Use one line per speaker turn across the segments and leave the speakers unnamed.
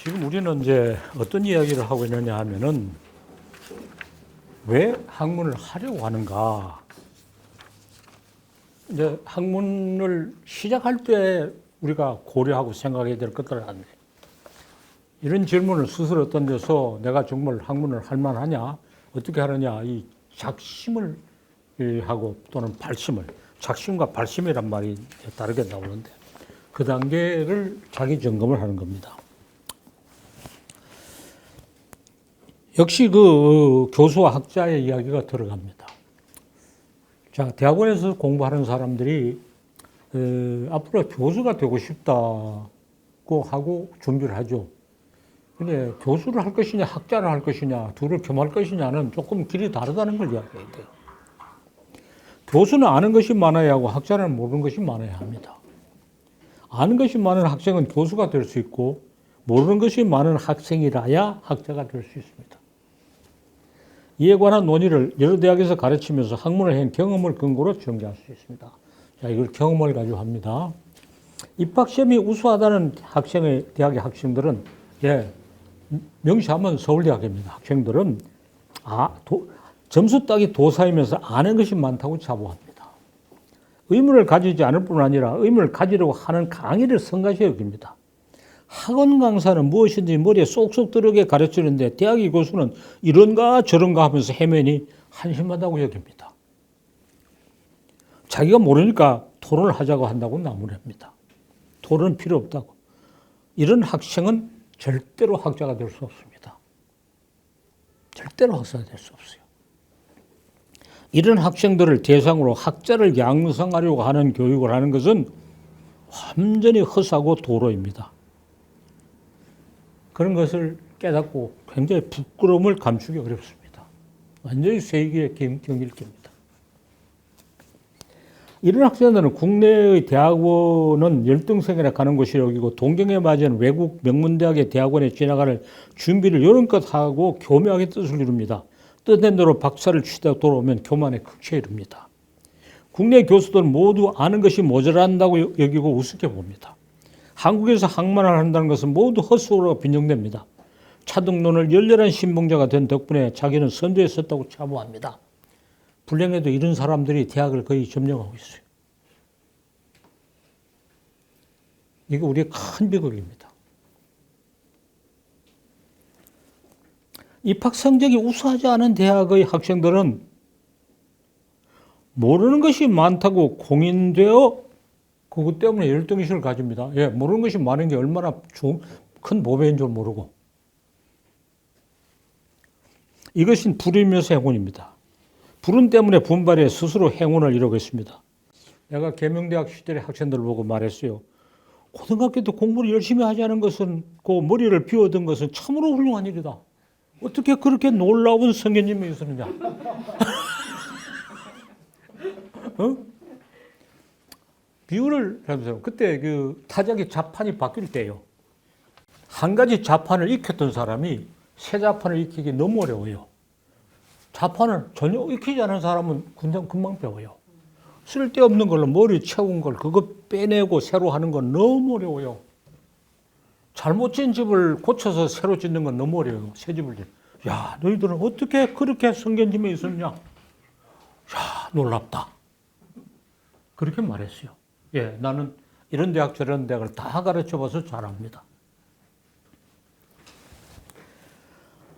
지금 우리는 이제 어떤 이야기를 하고 있느냐 하면은 왜 학문을 하려고 하는가. 이제 학문을 시작할 때 우리가 고려하고 생각해야 될 것들을 한데, 이런 질문을 스스로 어떤 데서 내가 정말 학문을 할 만하냐, 어떻게 하느냐, 이 작심을 하고 또는 발심을, 작심과 발심이란 말이 다르게 나오는데 그 단계를 자기 점검을 하는 겁니다. 역시 그 교수와 학자의 이야기가 들어갑니다. 자, 대학원에서 공부하는 사람들이 앞으로 교수가 되고 싶다고 하고 준비를 하죠. 근데 교수를 할 것이냐, 학자를 할 것이냐, 둘을 겸할 것이냐는 조금 길이 다르다는 걸 이야기해야 돼요. 교수는 아는 것이 많아야 하고 학자는 모르는 것이 많아야 합니다. 아는 것이 많은 학생은 교수가 될 수 있고, 모르는 것이 많은 학생이라야 학자가 될 수 있습니다. 이에 관한 논의를 여러 대학에서 가르치면서 학문을 한 경험을 근거로 전개할 수 있습니다. 자, 이걸 경험을 가지고 합니다. 입학시험이 우수하다는 대학의 학생들은, 명시하면 서울대학입니다. 학생들은 점수 따기 도사이면서 아는 것이 많다고 자부합니다. 의문을 가지지 않을 뿐 아니라 의문을 가지려고 하는 강의를 성가시 여깁니다. 학원 강사는 무엇인지 머리에 쏙쏙 들어게 가르치는데 대학의 교수는 이런가 저런가 하면서 해면이 한심하다고 여깁니다. 자기가 모르니까 토론을 하자고 한다고 나무랍니다. 토론은 필요 없다고. 이런 학생은 절대로 학자가 될 수 없습니다. 절대로 학자가 될 수 없어요. 이런 학생들을 대상으로 학자를 양성하려고 하는 교육을 하는 것은 완전히 허사고 도로입니다. 그런 것을 깨닫고 굉장히 부끄러움을 감추기 어렵습니다. 완전히 세계의 경일기입니다. 이런 학생들은 국내의 대학원은 열등생이라 가는 곳이라 여기고 동경에 맞이한 외국 명문대학의 대학원에 진학하는 준비를 여론껏 하고 교묘하게 뜻을 이룹니다. 뜻된 대로 박사를 취하다 돌아오면 교만의 극치에 이릅니다. 국내 교수들은 모두 아는 것이 모자란다고 여기고 우습게 봅니다. 한국에서 학문을 한다는 것은 모두 헛수고로 빈정됩니다. 차등론을 열렬한 신봉자가 된 덕분에 자기는 선두에 섰다고 자부합니다. 불행해도 이런 사람들이 대학을 거의 점령하고 있어요. 이거 우리의 큰 비극입니다. 입학 성적이 우수하지 않은 대학의 학생들은 모르는 것이 많다고 공인되어 그것 때문에 열등의식을 가집니다. 모르는 것이 많은 게 얼마나 큰 보배인 줄 모르고. 이것은 불의면서 행운입니다. 불운 때문에 분발해 스스로 행운을 이루고 있습니다. 내가 계명대학 시절의 학생들을 보고 말했어요. 고등학교 때 공부를 열심히 하지 않은 것은, 그 머리를 비워둔 것은 참으로 훌륭한 일이다. 어떻게 그렇게 놀라운 성견님이 있었느냐. 비유를 해보세요. 그때 그 타작의 자판이 바뀔 때요. 한 가지 자판을 익혔던 사람이 새 자판을 익히기 너무 어려워요. 자판을 전혀 익히지 않은 사람은 금방 배워요. 쓸데없는 걸로 머리 채운 걸 그거 빼내고 새로 하는 건 너무 어려워요. 잘못 지은 집을 고쳐서 새로 짓는 건 너무 어려워요. 새 집을 야, 너희들은 어떻게 그렇게 성견짐에 있었냐? 야, 놀랍다. 그렇게 말했어요. 나는 이런 대학 저런 대학을 다 가르쳐봐서 잘 압니다.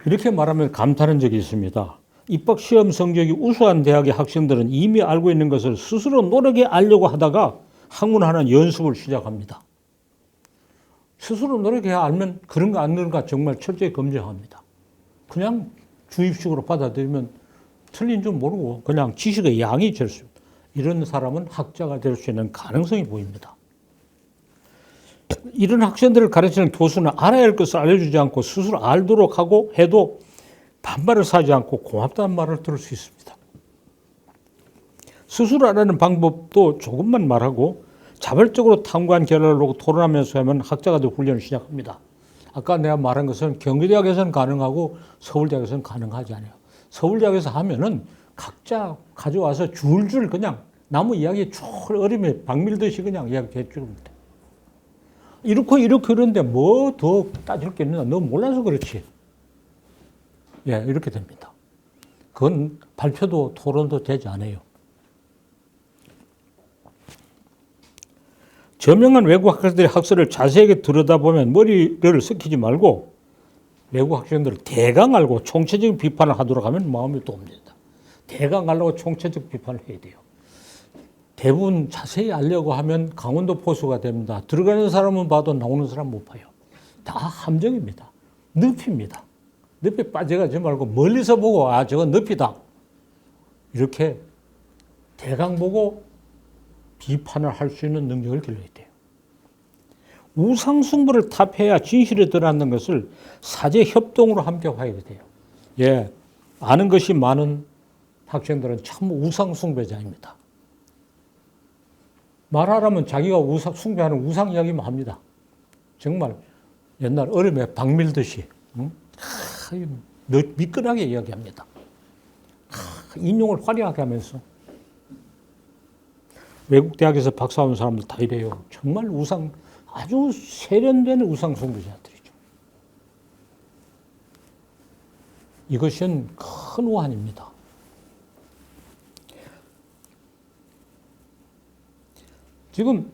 이렇게 말하면 감탄한 적이 있습니다. 입학시험 성적이 우수한 대학의 학생들은 이미 알고 있는 것을 스스로 노력해 알려고 하다가 학문하는 연습을 시작합니다. 스스로 노력해 알면 그런가 안 그런가 정말 철저히 검증합니다. 그냥 주입식으로 받아들이면 틀린 줄 모르고 그냥 지식의 양이 절수. 이런 사람은 학자가 될 수 있는 가능성이 보입니다. 이런 학생들을 가르치는 교수는 알아야 할 것을 알려주지 않고 스스로 알도록 하고 해도 반발을 사지 않고 고맙다는 말을 들을 수 있습니다. 스스로 알아내는 방법도 조금만 말하고 자발적으로 탐구한 결과를 놓고 토론하면서 하면 학자가 될 훈련을 시작합니다. 아까 내가 말한 것은 경기대학에서는 가능하고 서울대학에서는 가능하지 않아요. 서울대학에서 하면은 각자 가져와서 줄줄 그냥 나무 이야기 쭉 어림에 박밀듯이 그냥 이야기해 줍니다. 이렇게 그런데 뭐 더 따질 게 있느냐? 너 몰라서 그렇지. 예, 이렇게 됩니다. 그건 발표도 토론도 되지 않아요. 저명한 외국 학자들의 학설을 자세하게 들여다보면 머리를 썩히지 말고 외국 학자들을 대강 알고 총체적인 비판을 하도록 하면 마음이 도움됩니다. 대강 알고 총체적 비판을 해야 돼요. 대부분 자세히 알려고 하면 강원도 포수가 됩니다. 들어가는 사람은 봐도 나오는 사람 못 봐요. 다 함정입니다. 늪입니다. 늪에 빠져가지 말고 멀리서 보고 저건 늪이다. 이렇게 대강 보고 비판을 할 수 있는 능력을 길러야 돼요. 우상숭배를 탑해야 진실에 드러나는 것을 사제 협동으로 함께 봐야 돼요. 예, 아는 것이 많은 학생들은 참 우상숭배자입니다. 말하라면 자기가 숭배하는 우상 이야기만 합니다. 정말 옛날 얼음에 박 밀듯이 미끈하게 이야기합니다. 인용을 화려하게 하면서. 외국 대학에서 박사온 사람들 다 이래요. 정말 아주 세련된 우상 숭배자들이죠. 이것은 큰 오한입니다. 지금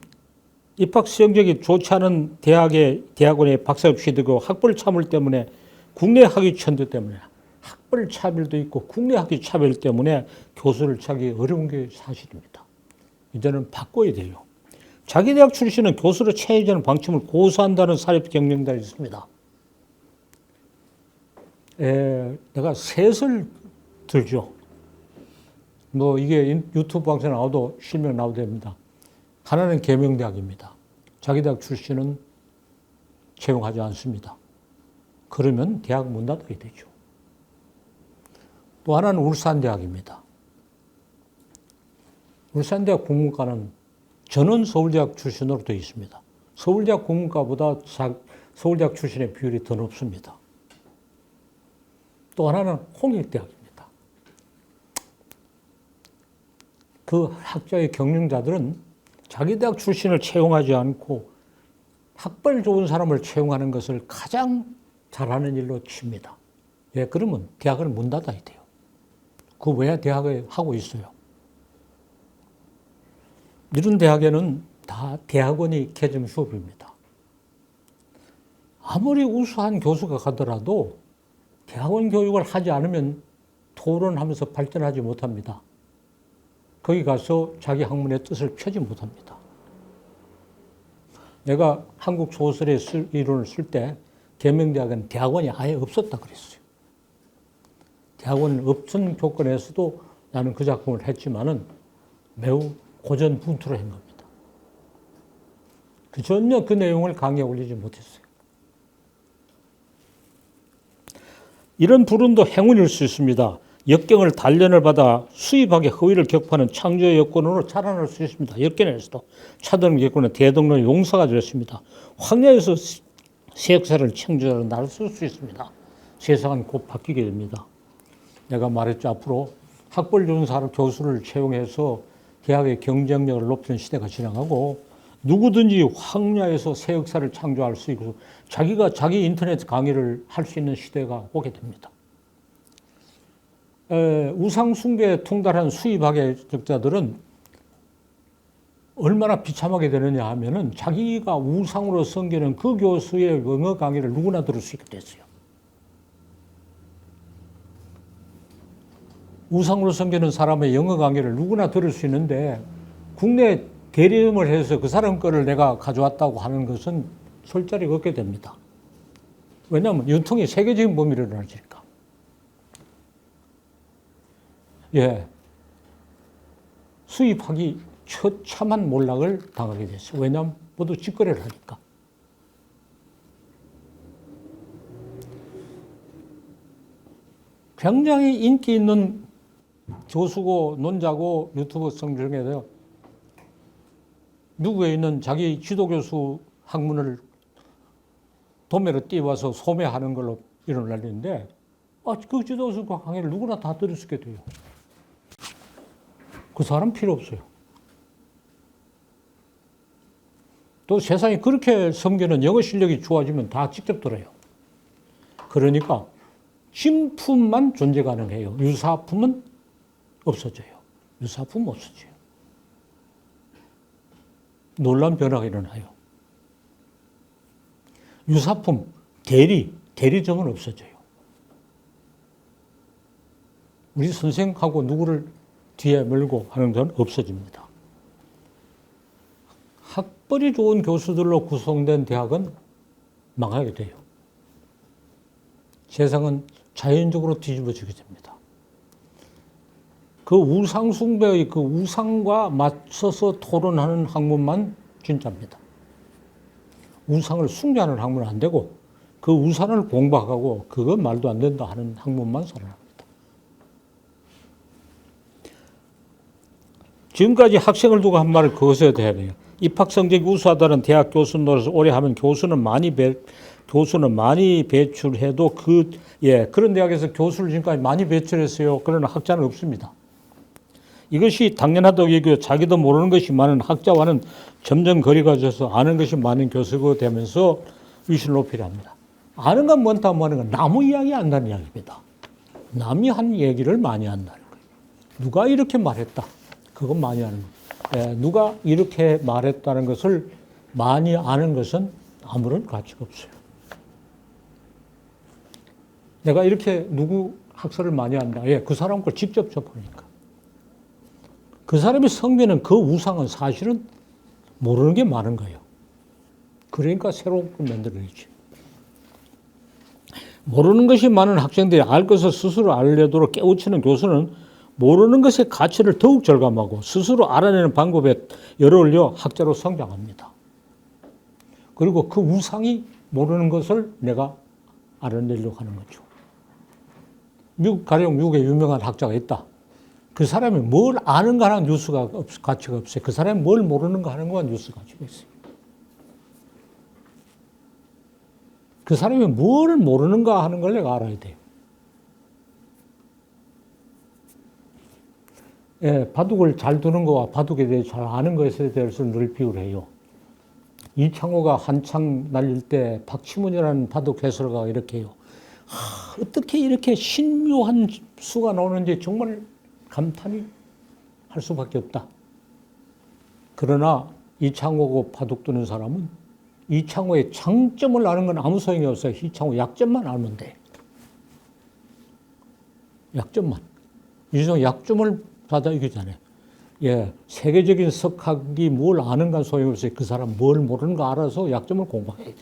입학 성적이 좋지 않은 대학원에 박사 취득하고 학벌 차별 때문에 국내 학위 천대 때문에 학벌 차별도 있고 국내 학위 차별 때문에 교수를 찾기 어려운 게 사실입니다. 이제는 바꿔야 돼요. 자기 대학 출신은 교수로 채용하는 방침을 고수한다는 사립 경영단이 있습니다. 내가 셋을 들죠. 뭐 이게 유튜브 방송에 나와도 실명 나오도 됩니다. 하나는 계명대학입니다. 자기 대학 출신은 채용하지 않습니다. 그러면 대학 문 닫게 되죠. 또 하나는 울산대학입니다. 울산대학 국문과는 저는 서울대학 출신으로 되어 있습니다. 서울대학 국문과보다 서울대학 출신의 비율이 더 높습니다. 또 하나는 홍익대학입니다. 그 학자의 경영자들은 자기 대학 출신을 채용하지 않고 학벌 좋은 사람을 채용하는 것을 가장 잘하는 일로 칩니다. 예, 그러면 대학을 문 닫아야 돼요. 그 왜 대학을 하고 있어요? 이런 대학에는 다 대학원이 개정 수업입니다. 아무리 우수한 교수가 가더라도 대학원 교육을 하지 않으면 토론하면서 발전하지 못합니다. 거기 가서 자기 학문의 뜻을 펴지 못합니다. 내가 한국 소설의 이론을 쓸 때 계명대학은 대학원이 아예 없었다 그랬어요. 대학원 없은 조건에서도 나는 그 작품을 했지만은 매우 고전분투로 한 겁니다. 전혀 그 내용을 강의에 올리지 못했어요. 이런 불운도 행운일 수 있습니다. 역경을 단련을 받아 수입하게 허위를 격파하는 창조의 여건으로 자라날 수 있습니다. 역경에서도 차등 여건은 대동론의 용사가 되었습니다. 황야에서 새 역사를 창조하러 나설 수 있습니다. 세상은 곧 바뀌게 됩니다. 내가 말했죠. 앞으로 학벌 좋은 사람 교수를 채용해서 대학의 경쟁력을 높이는 시대가 지나가고 누구든지 황야에서 새 역사를 창조할 수 있고 자기가 자기 인터넷 강의를 할 수 있는 시대가 오게 됩니다. 우상 숭배에 통달한 수의학자들은 얼마나 비참하게 되느냐 하면은 자기가 우상으로 섬기는 그 교수의 영어 강의를 누구나 들을 수 있게 됐어요. 우상으로 섬기는 사람의 영어 강의를 누구나 들을 수 있는데 국내 대리음을 해서 그 사람 거를 내가 가져왔다고 하는 것은 설 자리가 없게 됩니다. 왜냐하면 유통이 세계적인 범위로 일어나니까. 예. 수입학이 처참한 몰락을 당하게 됐어요. 왜냐하면 모두 직거래를 하니까. 굉장히 인기 있는 교수고 논자고 유튜브 성 중에서 미국에 있는 자기 지도교수 학문을 도매로 띄워서 소매하는 걸로 이런 날인데 그 지도교수 강의를 누구나 다 들을 수 있게 돼요. 그 사람 필요 없어요. 또 세상이 그렇게 섬기는 영어 실력이 좋아지면 다 직접 들어요. 그러니까 진품만 존재 가능해요. 유사품은 없어져요. 유사품은 없어져요. 놀라운 변화가 일어나요. 유사품, 대리점은 없어져요. 우리 선생하고 누구를 뒤에 몰고 하는 건 없어집니다. 학벌이 좋은 교수들로 구성된 대학은 망하게 돼요. 세상은 자연적으로 뒤집어지게 됩니다. 그 우상숭배의 그 우상과 맞서서 토론하는 학문만 진짜입니다. 우상을 숭배하는 학문은 안 되고 그 우상을 공부하고 그건 말도 안 된다 하는 학문만 살아납니다. 지금까지 학생을 두고 한 말을 그것에 대해요. 입학 성적이 우수하다는 대학 교수 노릇을 오래 하면 교수는 많이 배출해도 그런 대학에서 교수를 지금까지 많이 배출했어요. 그러나 학자는 없습니다. 이것이 당연하다고 얘기해요. 자기도 모르는 것이 많은 학자와는 점점 거리가 져서 아는 것이 많은 교수가 되면서 위신을 높이려 합니다. 아는 건 많다고 하는 건 남의 이야기 한다는 이야기입니다. 남이 한 얘기를 많이 한다는 거예요. 누가 이렇게 말했다. 그건 많이 하는 거예요. 누가 이렇게 말했다는 것을 많이 아는 것은 아무런 가치가 없어요. 내가 이렇게 누구 학설을 많이 한다. 그 사람 걸 직접 접하니까. 그 사람이 성비는 그 우상은 사실은 모르는 게 많은 거예요. 그러니까 새로운 걸 만들어야지. 모르는 것이 많은 학생들이 알 것을 스스로 알려도록 깨우치는 교수는 모르는 것의 가치를 더욱 절감하고 스스로 알아내는 방법에 열을 올려 학자로 성장합니다. 그리고 그 우상이 모르는 것을 내가 알아내려고 하는 거죠. 가령 미국에 유명한 학자가 있다. 그 사람이 뭘 아는가 하는 뉴스가 가치가 없어요. 그 사람이 뭘 모르는가 하는 건 뉴스 가치가 있어요. 그 사람이 뭘 모르는가 하는 걸 내가 알아야 돼요. 바둑을 잘 두는 거와 바둑에 대해 잘 아는 것에 대해서 늘 비유를 해요. 이창호가 한창 날릴 때 박치문이라는 바둑 해설가가 이렇게 해요. 어떻게 이렇게 신묘한 수가 나오는지 정말 감탄이 할 수밖에 없다. 그러나 이창호고 바둑 두는 사람은 이창호의 장점을 아는 건 아무 소용이 없어요. 이창호 약점만 알면 돼. 약점만. 유성 약점을 받아 이기잖아요. 세계적인 석학이 뭘 아는가 소용이 없어요. 그 사람 뭘 모르는가 알아서 약점을 공부해야 돼.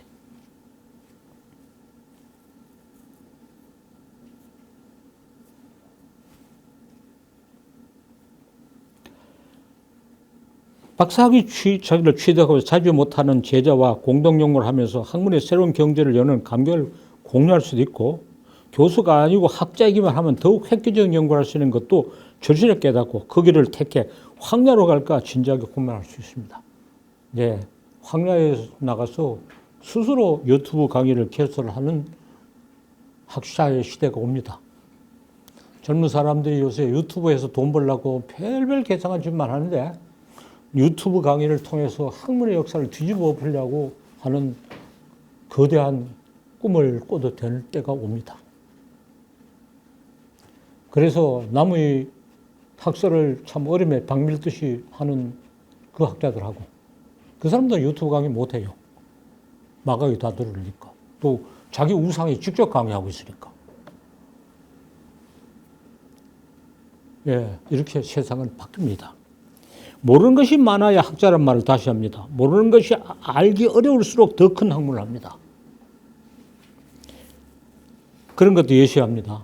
박사학위 자기를 취득하고 자주 못하는 제자와 공동연구를 하면서 학문의 새로운 경제를 여는 감격을 공유할 수도 있고 교수가 아니고 학자이기만 하면 더욱 획기적인 연구를 할 수 있는 것도 절실히 깨닫고 그 길을 택해 황야로 갈까 진지하게 고민할 수 있습니다. 황야에 나가서 스스로 유튜브 강의를 개설하는 학자의 시대가 옵니다. 젊은 사람들이 요새 유튜브에서 돈 벌려고 별별 개성한 짓만 하는데 유튜브 강의를 통해서 학문의 역사를 뒤집어 엎으려고 하는 거대한 꿈을 꿔도 될 때가 옵니다. 그래서 남의 학설을 참 얼음에 박 밀듯이 하는 그 학자들하고 그 사람들은 유튜브 강의 못해요. 마각이 다 들으니까. 또 자기 우상이 직접 강의하고 있으니까. 이렇게 세상은 바뀝니다. 모르는 것이 많아야 학자란 말을 다시 합니다. 모르는 것이 알기 어려울수록 더 큰 학문을 합니다. 그런 것도 예시합니다.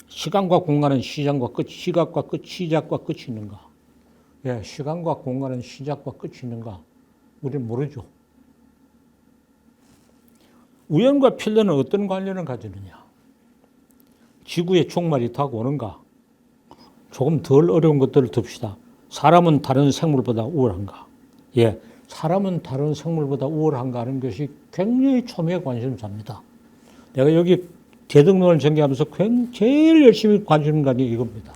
시간과 공간은 시작과 끝이 있는가? 시간과 공간은 시작과 끝이 있는가? 우리는 모르죠. 우연과 필연은 어떤 관련을 가지느냐? 지구의 종말이 다가오는가? 조금 덜 어려운 것들을 듭시다. 사람은 다른 생물보다 우월한가? 사람은 다른 생물보다 우월한가 하는 것이 굉장히 초미의 관심사입니다. 내가 여기 대등론을 전개하면서 제일 열심히 관심 가는 게 이겁니다.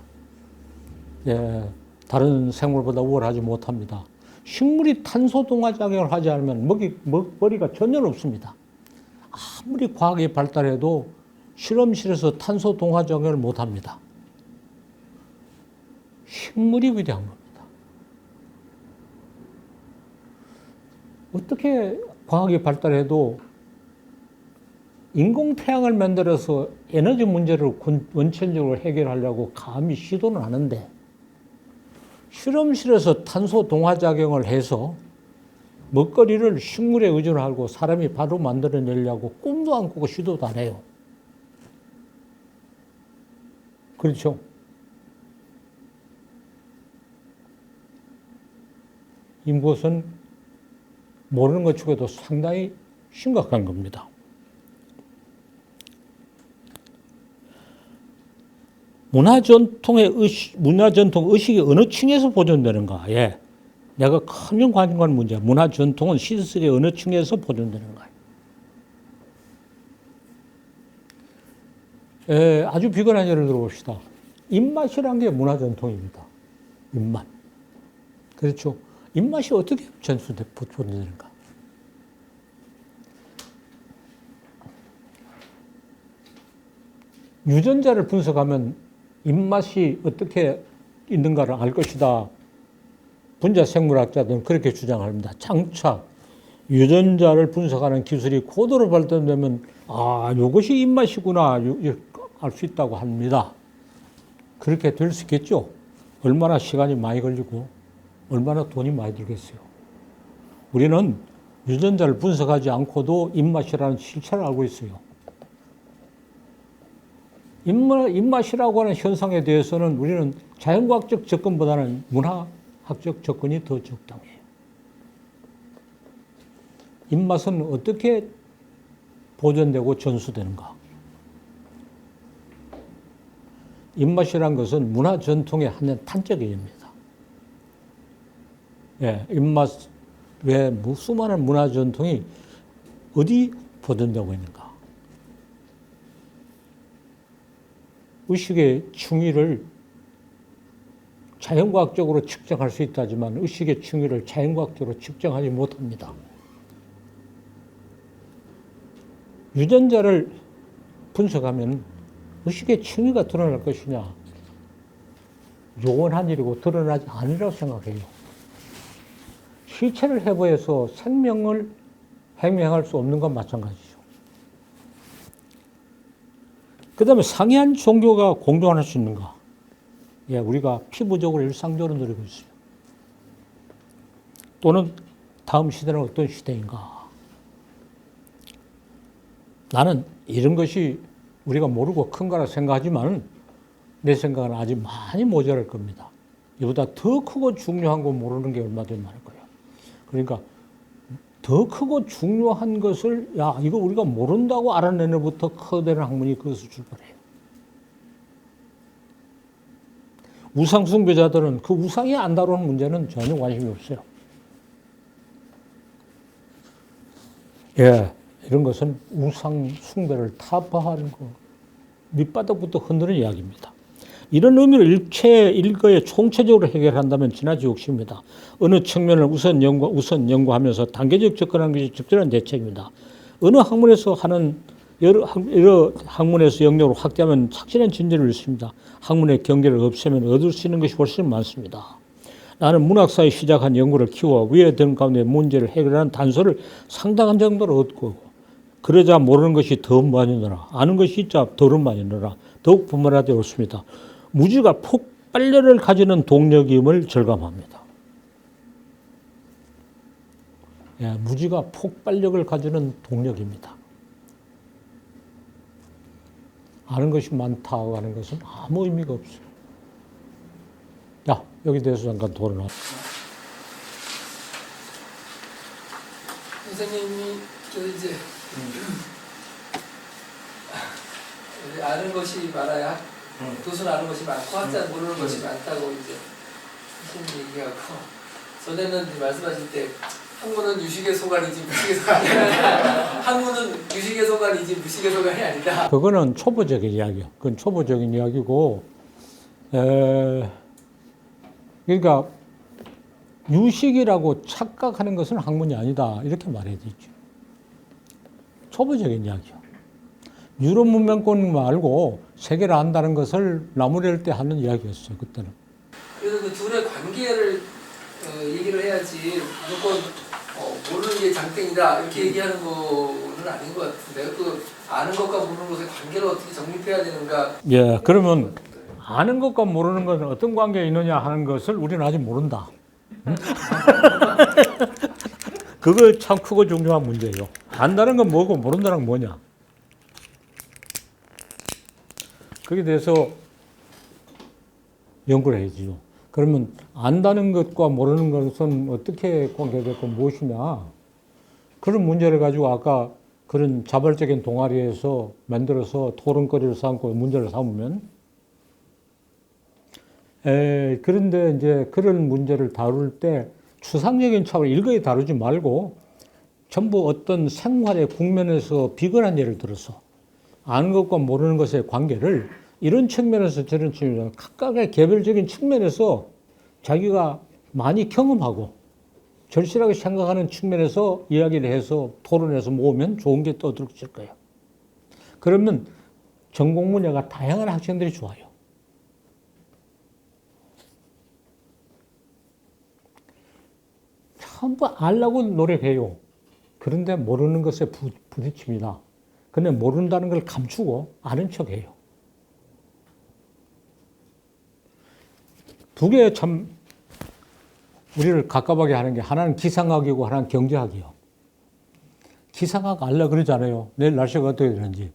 다른 생물보다 우월하지 못합니다. 식물이 탄소 동화 작용을 하지 않으면 먹거리가 전혀 없습니다. 아무리 과학이 발달해도 실험실에서 탄소 동화 작용을 못 합니다. 식물이 위대한 겁니다. 어떻게 과학이 발달해도 인공태양을 만들어서 에너지 문제를 원천적으로 해결하려고 감히 시도는 하는데 실험실에서 탄소 동화작용을 해서 먹거리를 식물에 의존하고 사람이 바로 만들어내려고 꿈도 안 꾸고 시도도 안 해요. 그렇죠? 이것은 모르는 것 중에도 상당히 심각한 겁니다. 문화전통 의식이 어느 층에서 보존되는가? 예. 내가 큰 관심 가는 문제야. 문화전통은 시대의 어느 층에서 보존되는가? 예, 아주 비근한 예를 들어봅시다. 입맛이란 게 문화전통입니다. 입맛. 그렇죠. 입맛이 어떻게 보존되는가? 유전자를 분석하면 입맛이 어떻게 있는가를 알 것이다. 분자생물학자들은 그렇게 주장합니다. 장차 유전자를 분석하는 기술이 고도로 발전되면 이것이 입맛이구나 알 수 있다고 합니다. 그렇게 될 수 있겠죠. 얼마나 시간이 많이 걸리고 얼마나 돈이 많이 들겠어요. 우리는 유전자를 분석하지 않고도 입맛이라는 실체를 알고 있어요. 입맛이라고 하는 현상에 대해서는 우리는 자연과학적 접근보다는 문화학적 접근이 더 적당해요. 입맛은 어떻게 보존되고 전수되는가? 입맛이란 것은 문화 전통의 한 탄적입니다. 예, 입맛 외에 수많은 문화 전통이 어디 보존되고 있는가? 의식의 층위를 자연과학적으로 측정할 수 있다지만 의식의 층위를 자연과학적으로 측정하지 못합니다. 유전자를 분석하면 의식의 층위가 드러날 것이냐? 요원한 일이고 드러나지 않으리라고 생각해요. 실체를 해부해서 생명을 해명할 수 없는 건 마찬가지죠. 그 다음에 상이한 종교가 공존할 수 있는가? 예, 우리가 피부적으로 일상적으로 누리고 있어요. 또는 다음 시대는 어떤 시대인가? 나는 이런 것이 우리가 모르고 큰 거라 생각하지만 내 생각은 아직 많이 모자랄 겁니다. 이보다 더 크고 중요한 거 모르는 게 얼마나 많을 거예요. 그러니까 더 크고 중요한 것을 이거 우리가 모른다고 알아내는 것부터 커다란 학문이 그것을 출발해요. 우상 숭배자들은 그 우상이 안 다루는 문제는 전혀 관심이 없어요. 예, 이런 것은 우상 숭배를 타파하는 거 밑바닥부터 흔드는 이야기입니다. 이런 의미로 일거에 총체적으로 해결한다면 지나치 욕심입니다. 어느 측면을 우선 연구하면서 단계적 접근하는 것이 적절한 대책입니다. 어느 학문에서 여러 학문에서 영역으로 확대하면 확실한 진전을 잃습니다. 학문의 경계를 없애면 얻을 수 있는 것이 훨씬 많습니다. 나는 문학사에 시작한 연구를 키워 위에 든 가운데 문제를 해결하는 단서를 상당한 정도로 얻고 그러자 모르는 것이 더 많이 늘어 아는 것이 있자 더 많이 늘어 더욱 분분하되 옳습니다. 무지가 폭발력을 가지는 동력임을 절감합니다. 예, 무지가 폭발력을 가지는 동력입니다. 아는 것이 많다고 하는 것은 아무 의미가 없어요. 여기 대해서 잠깐 토론하자.
선생님이 이제 아는 것이 많아야 교수는 아는 것이 많고 학자는 모르는 것이 많다고 이제 선생님 얘기하고 전에는 말씀하실 때 학문은 유식의 소관이지 무식의 소관이 아니다. 학문은 유식의 소관이지 무식의 소관이 아니다.
그거는 초보적인 이야기요. 그건 초보적인 이야기고, 그러니까 유식이라고 착각하는 것은 학문이 아니다. 이렇게 말해야 되죠. 초보적인 이야기요. 유럽 문명권 말고 세계를 안다는 것을 나무랄 때 하는 이야기였어요. 그때는.
그래서 그 둘의 관계를 얘기를 해야지 무조건 모르는 게 장땡이다 이렇게 얘기하는 거는 아닌 것 같은데 그 아는 것과 모르는 것의 관계를 어떻게 정립해야 되는가.
예, 그러면 아는 것과 모르는 것은 어떤 관계에 있느냐 하는 것을 우리는 아직 모른다. 그거 참 크고 중요한 문제예요. 안다는 건 뭐고 모른다는 건 뭐냐. 거기에 대해서 연구를 해야죠. 그러면 안다는 것과 모르는 것은 어떻게 관계되고 무엇이냐. 그런 문제를 가지고 아까 그런 자발적인 동아리에서 만들어서 토론거리를 삼고 문제를 삼으면 그런데 이제 그런 문제를 다룰 때 추상적인 차원을 일거에 다루지 말고 전부 어떤 생활의 국면에서 비근한 예를 들어서 아는 것과 모르는 것의 관계를 이런 측면에서 저런 측면에서 각각의 개별적인 측면에서 자기가 많이 경험하고 절실하게 생각하는 측면에서 이야기를 해서 토론해서 모으면 좋은 게 떠들어질 거예요. 그러면 전공 분야가 다양한 학생들이 좋아요. 전부 알라고 노력해요. 그런데 모르는 것에 부딪힙니다. 근데 모른다는 걸 감추고 아는 척해요. 두 개 참 우리를 갑갑하게 하는 게 하나는 기상학이고 하나는 경제학이요. 기상학 알라 그러잖아요. 내일 날씨가 어떻게 되는지.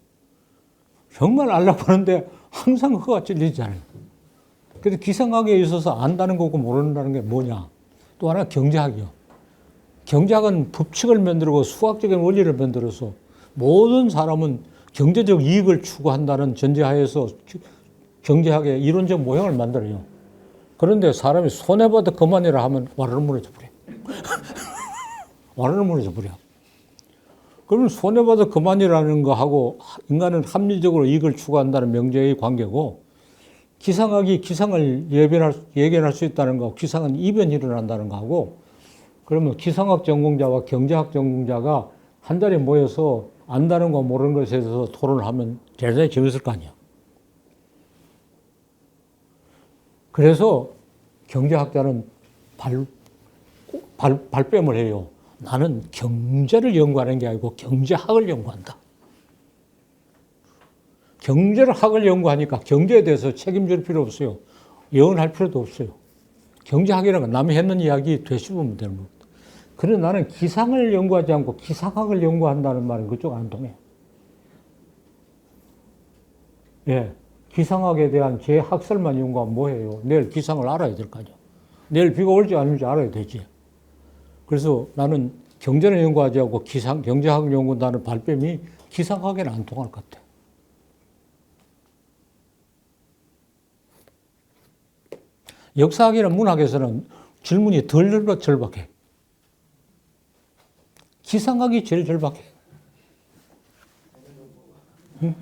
정말 알라고 하는데 항상 그거가 찔리잖아요. 그래서 기상학에 있어서 안다는 거고 모른다는 게 뭐냐. 또 하나 경제학이요. 경제학은 법칙을 만들고 수학적인 원리를 만들어서 모든 사람은 경제적 이익을 추구한다는 전제하에서 경제학의 이론적 모형을 만들어요. 그런데 사람이 손해봐도 그만이라 하면 와르르 무너져 버려. 와르르 무너져 버려. 그러면 손해봐도 그만이라는 거하고 인간은 합리적으로 이익을 추구한다는 명제의 관계고 기상학이 기상을 예견할 수 있다는 거, 기상은 이변이 일어난다는 거하고 그러면 기상학 전공자와 경제학 전공자가 한 자리에 모여서 안다는 거 모르는 것에 대해서 토론을 하면 대단히 재밌을 거 아니야. 그래서 경제학자는 발뺌을 해요. 나는 경제를 연구하는 게 아니고 경제학을 연구한다. 경제를 학을 연구하니까 경제에 대해서 책임질 필요 없어요. 예언할 필요도 없어요. 경제학이라는 건 남이 했는 이야기 되씹으면 되는 겁니다. 그런데 나는 기상을 연구하지 않고 기상학을 연구한다는 말은 그쪽 안 통해. 예. 기상학에 대한 제 학설만 연구하면 뭐해요? 내일 기상을 알아야 될 거 아니야. 내일 비가 올지 안 올지 알아야 되지. 그래서 나는 경제를 연구하지 않고 경제학을 연구한다는 발뺌이 기상학에는 안 통할 것 같아. 역사학이나 문학에서는 질문이 덜 절박해. 기상학이 제일 절박해. 응?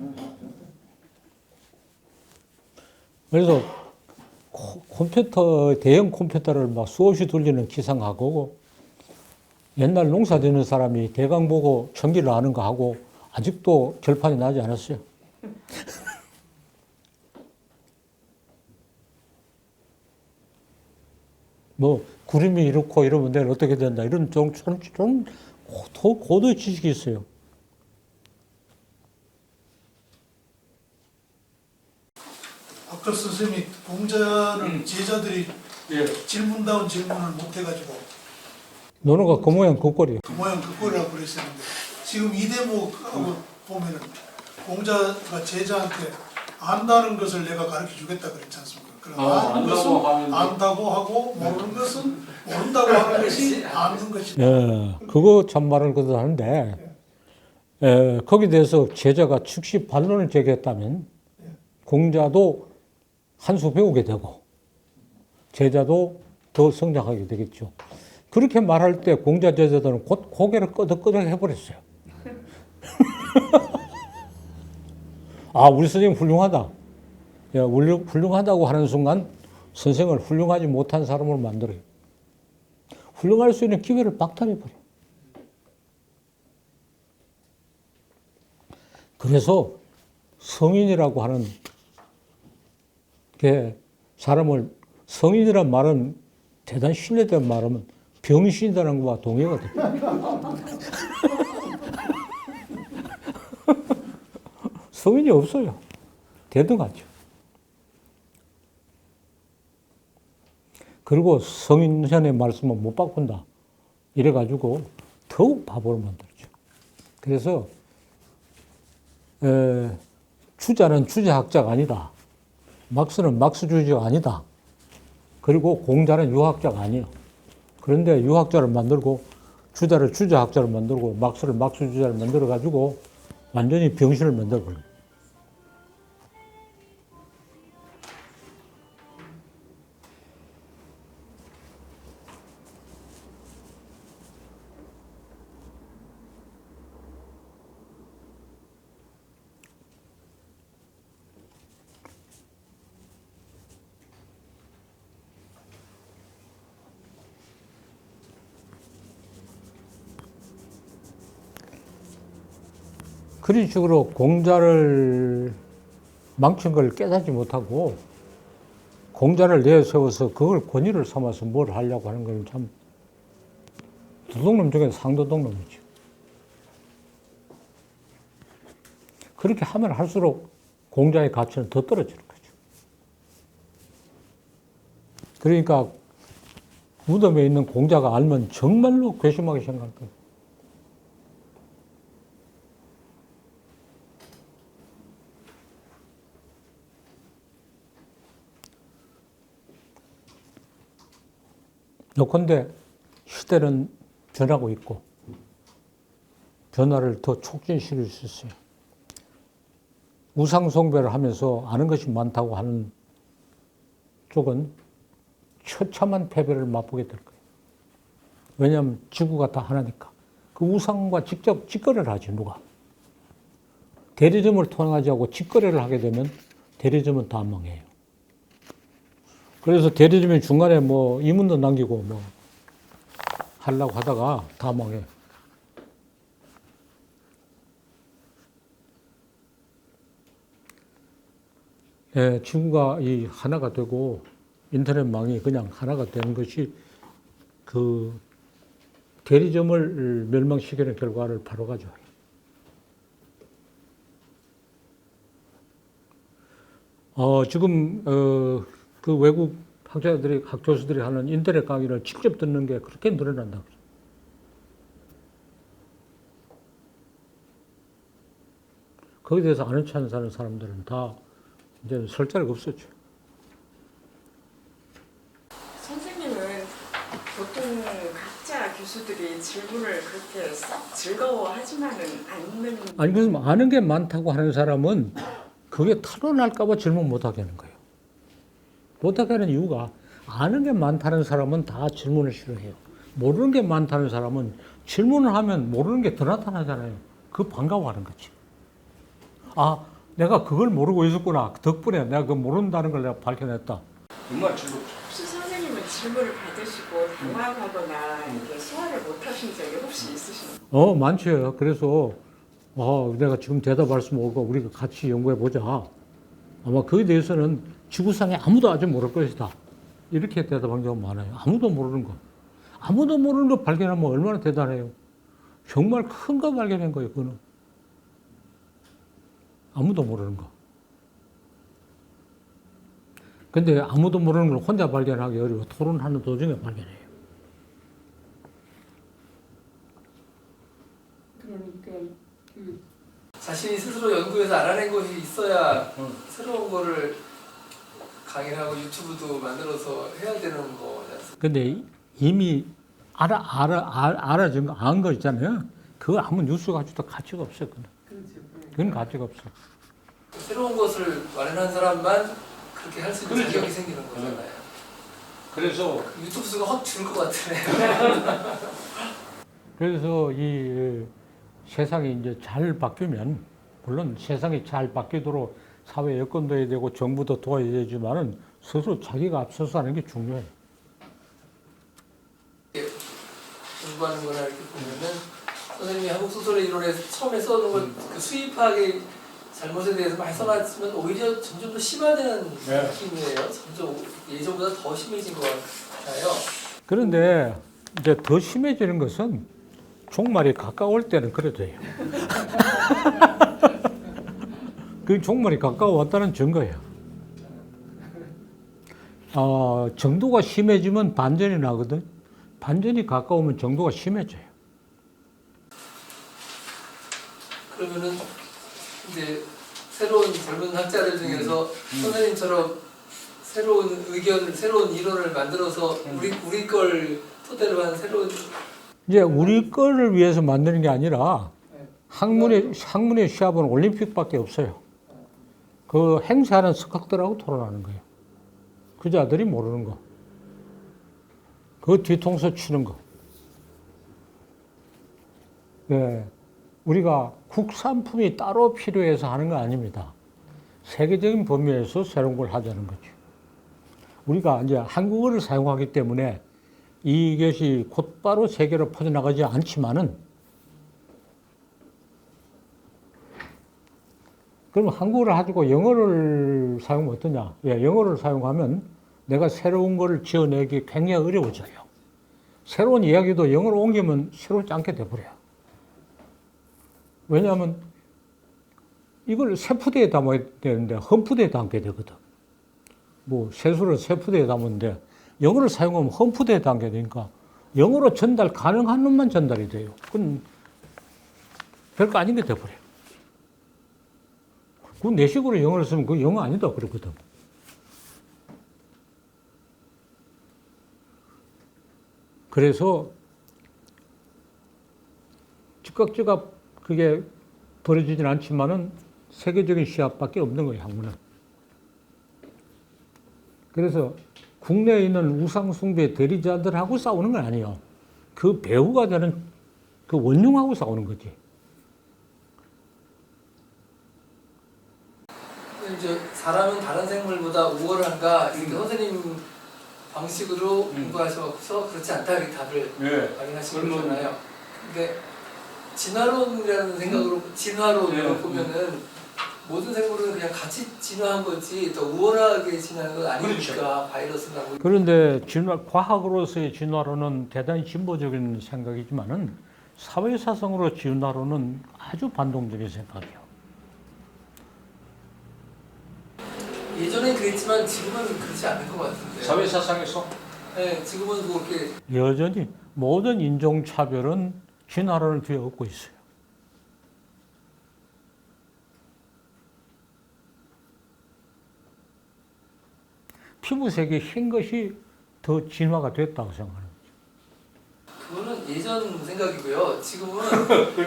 그래서 대형 컴퓨터를 막 수없이 돌리는 기상하고 옛날 농사 짓는 사람이 대강 보고 천기를 아는 거 하고 아직도 결판이 나지 않았어요. 뭐 구름이 이렇고 이러면 내일 어떻게 된다 이런 좀 고도의 지식이 있어요.
아까 선생님이 공자는 제자들이 질문다운 질문을 못해가지고
너는 그 모양 그 꼴이에요.
그 모양 그 꼴이라고 그랬었는데 지금 이 대목하고 보면은 공자가 제자한테 안다는 것을 내가 가르쳐 주겠다 그랬지 않습니까? 그럼 아는 것은 안다고 하고 모르는 것은 모른다고 하는 것이 아는 것이다.
예, 그거 참 말을 그대로 하는데 거기에 대해서 제자가 즉시 반론을 제기했다면 공자도 한 수 배우게 되고 제자도 더 성장하게 되겠죠. 그렇게 말할 때 공자 제자들은 곧 고개를 끄덕끄덕 해버렸어요. 아, 우리 선생님 훌륭하다. 야, 훌륭하다고 하는 순간 선생을 훌륭하지 못한 사람으로 만들어요. 훌륭할 수 있는 기회를 박탈해버려. 그래서 성인이라고 하는 게 사람을, 성인이란 말은 대단히 신뢰된 말하면 병신이라는 것과 동의가 돼. 성인이 없어요. 대등하죠. 그리고 성인현의 말씀은 못 바꾼다. 이래가지고 더욱 바보를 만들죠. 그래서 주자는 주자학자가 아니다. 막스는 막스주의자가 아니다. 그리고 공자는 유학자가 아니에요. 그런데 유학자를 만들고 주자를 주자학자를 만들고 막스를 막스주의자를 만들어가지고 완전히 병신을 만들어버려요. 그런 식으로 공자를 망친 걸 깨닫지 못하고 공자를 내세워서 그걸 권위를 삼아서 뭘 하려고 하는 건 참 도둑놈 중에 상도둑놈이죠. 그렇게 하면 할수록 공자의 가치는 더 떨어지는 거죠. 그러니까 무덤에 있는 공자가 알면 정말로 괘씸하게 생각할 거예요. 요컨대 시대는 변하고 있고 변화를 더 촉진시킬 수 있어요. 우상숭배를 하면서 아는 것이 많다고 하는 쪽은 처참한 패배를 맛보게 될 거예요. 왜냐하면 지구가 다 하나니까. 그 우상과 직접 직거래를 하지, 누가. 대리점을 통하지 않고 직거래를 하게 되면 대리점은 다 망해요. 그래서 대리점이 중간에 뭐 이문도 남기고 뭐 하려고 하다가 다 망해. 예, 지구가 이 하나가 되고 인터넷망이 그냥 하나가 되는 것이 그 대리점을 멸망시키는 결과를 바로 가져와요. 지금 그 외국 학자들이, 학교수들이 하는 인터넷 강의를 직접 듣는 게 그렇게 늘어난다. 거기에 대해서 아는 체 안 사는 사람들은 다 이제 설 자리가 없었죠.
선생님은 보통 각자 교수들이 질문을 그렇게 썩 즐거워하지만은 않는.
아니, 그래서 아는 게 많다고 하는 사람은 그게 탄원할까봐 질문 못하게 하는 거예요. 못하게 하는 이유가 아는 게 많다는 사람은 다 질문을 싫어해요. 모르는 게 많다는 사람은 질문을 하면 모르는 게 더 나타나잖아요. 그 반가워하는 거지. 아, 내가 그걸 모르고 있었구나. 덕분에 내가 그걸 모른다는 걸 내가 밝혀냈다. 정말 즐겁죠.
혹시 선생님은 질문을 받으시고 당황하거나 이렇게 소화를 못하신 적이 혹시 있으신가요?
많죠. 그래서 내가 지금 대답할 수 모르고 우리가 같이 연구해 보자. 아마 그에 대해서는 지구상에 아무도 아직 모를 것이다. 이렇게 대답한 경우가 많아요. 아무도 모르는 거. 아무도 모르는 거 발견하면 얼마나 대단해요. 정말 큰 거 발견한 거예요, 그거는. 아무도 모르는 거. 근데 아무도 모르는 걸 혼자 발견하기 어려워. 토론하는 도중에 발견해요.
그러니까
자신이 스스로 연구해서 알아낸 것이 있어야 새로운 거를 강의를 하고 유튜브도 만들어서 해야 되는 거지 않습니까?
근데 이미 알아진 거, 안 거 있잖아요. 그거 아무 뉴스 가지고도 가치가 없어요. 그건 가치가 없어.
새로운 것을 마련한 사람만 그렇게 할 수 있는
그렇죠.
자격이 생기는 거잖아요.
그래서
유튜브 수가 확 줄 것 같으네요.
그래서 이 세상이 이제 잘 바뀌면, 물론 세상이 잘 바뀌도록 사회 여건도 해야 되고 정부도 도와야 되지만은 스스로 자기가 앞서서 하는 게 중요해요.
주관하는 거나 이렇게 보면은 선생님이 한국 소설의 이론에 처음에 써놓은 그 수입학의 잘못에 대해서 많이 써놨으면 오히려 점점 더 심화되는 느낌이에요. 점점 예전보다 더 심해진 것 같아요.
그런데 이제 더 심해지는 것은 종말이 가까울 때는 그래도 해요. 그 종말이 가까워왔다는 증거예요. 정도가 심해지면 반전이 나거든. 반전이 가까우면 정도가 심해져요.
그러면은 이제 새로운 젊은 학자들 중에서 선생님처럼 새로운 의견, 새로운 이론을 만들어서 우리 걸 토대로 한 새로운
이제 우리 거를 위해서 만드는 게 아니라 학문의 시합은 올림픽밖에 없어요. 그 행사하는 석학들하고 토론하는 거예요. 그 자들이 모르는 거. 그 뒤통수 치는 거. 네. 우리가 국산품이 따로 필요해서 하는 거 아닙니다. 세계적인 범위에서 새로운 걸 하자는 거죠. 우리가 이제 한국어를 사용하기 때문에 이것이 곧바로 세계로 퍼져나가지 않지만은, 그럼 한국어를 가지고 영어를 사용하면 어떠냐? 예, 영어를 사용하면 내가 새로운 거를 지어내기 굉장히 어려워져요. 새로운 이야기도 영어로 옮기면 새롭지 않게 돼버려요. 왜냐하면 이걸 세푸대에 담아야 되는데 험푸대에 담게 되거든. 뭐 세수를 세푸대에 담았는데 영어를 사용하면 험푸대에 담게 되니까 영어로 전달 가능한 놈만 전달이 돼요. 그건 별거 아닌 게 돼버려요. 그 내식으로 영어를 쓰면 그거 영어 아니다 그러거든. 그래서 즉각즉각 그게 벌어지진 않지만은 세계적인 시합밖에 없는 거예요, 학문은. 그래서 국내에 있는 우상숭배 대리자들하고 싸우는 건 아니에요. 그 배후가 되는 그 원흉하고 싸우는 거지.
이제 사람은 다른 생물보다 우월한가 이렇게 선생님 방식으로 공부하셔서 그렇지 않다 이렇게 답을 확인하신 거잖아요. 근데 진화론이라는 생각으로 진화론으로 보면은 모든 생물은 그냥 같이 진화한 거지 더 우월하게 진화한 건 아니니까. 그렇죠. 바이러스나 뭐.
그런데 과학으로서의 진화론은 대단히 진보적인 생각이지만은 사회사상으로 진화론은 아주 반동적인 생각이에요.
예전엔 그랬지만 지금은 그렇지 않은 것 같은데.
사회사상에서?
네, 지금은 그렇게
여전히 모든 인종차별은 진화론을 뒤에 얻고 있어요. 피부색이 흰 것이 더 진화가 됐다고 생각하는 거죠.
그거는 예전 생각이고요. 지금은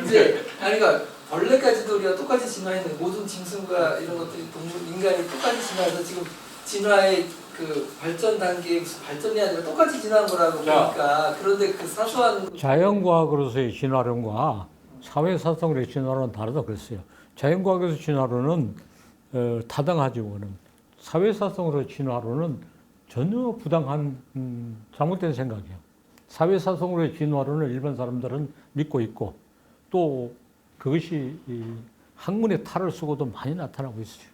이제 그러니까 벌레까지도 우리가 똑같이 진화했는 모든 짐승과 이런 것들이 동물 인간이 똑같이 진화해서 지금 진화의 그 발전 단계 무슨 발전이 아니라 똑같이 진화한 거라고 보니까 그런데 그 사소한
자연과학으로서의 진화론과 사회사상으로의 진화론은 다르다 그랬어요. 자연과학에서 진화론은 타당하지 그거는. 사회사상으로 진화론은 전혀 부당한 잘못된 생각이에요. 사회사상으로의 진화론을 일반 사람들은 믿고 있고 또 그것이 학문의 탈을 쓰고도 많이 나타나고 있어요.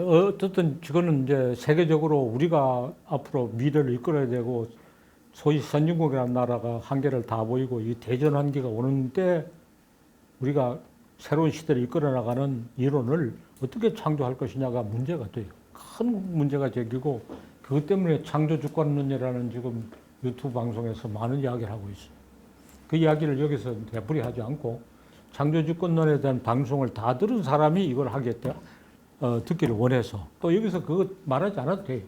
어쨌든 이거는 이제 세계적으로 우리가 앞으로 미래를 이끌어야 되고 소위 선진국이라는 나라가 한계를 다 보이고 이 대전 한계가 오는데 우리가 새로운 시대를 이끌어 나가는 이론을 어떻게 창조할 것이냐가 문제가 돼요. 큰 문제가 제기고 그것 때문에 창조주권론이라는 지금 유튜브 방송에서 많은 이야기를 하고 있어요. 그 이야기를 여기서 되풀이 하지 않고 창조주권론에 대한 방송을 다 들은 사람이 이걸 하겠다 듣기를 원해서 또 여기서 그거 말하지 않아도 돼요.